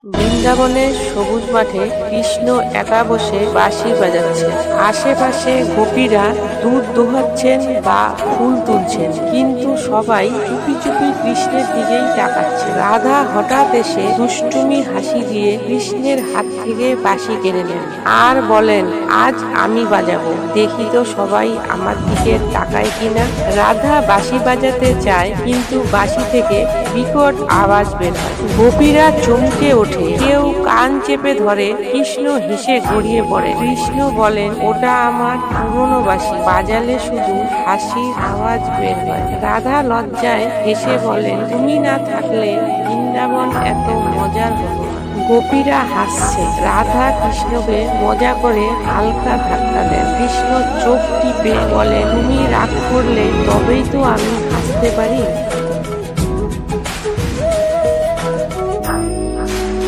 বৃন্দাবনের সবুজ মাঠে কৃষ্ণ একা বসে বাঁশি বাজাচ্ছে। আশেপাশে গোপীরা দুধ দোহাচ্ছেন বা ফুল তুলছেন, কিন্তু সবাই চুপি চুপি কৃষ্ণের দিকেই তাকাচ্ছে। রাধা হঠাৎ এসে দুষ্টুমি হাসি দিয়ে কৃষ্ণের হাত থেকে বাঁশি কেড়ে নেন আর বলেন, আজ আমি বাজাবো, দেখি তো সবাই আমার দিকে তাকায় কিনা। রাধা বাঁশি বাজাতে চায়, কিন্তু বাঁশি থেকে বিকট আওয়াজ বের হয়। গোপীরা চমকে ওঠে, কেউ কান চেপে ধরে। কৃষ্ণ হেসে গড়িয়ে পড়ে। কৃষ্ণ বলেন, ওটা আমার পুরনো বাঁশি, বাজালে শুধু হাসির আওয়াজ বের হয়। রাধা লজ্জায় হেসে বলেন, তুমি না থাকলে বৃন্দাবন এত মজার হতো না। গোপীরা হাসছে। রাধা কৃষ্ণকে মজা করে হালকা ধাক্কা দেন। কৃষ্ণ চোখ টিপে বলে, তুমি রাগ করলে তবেই তো আমি হাসতে পারি।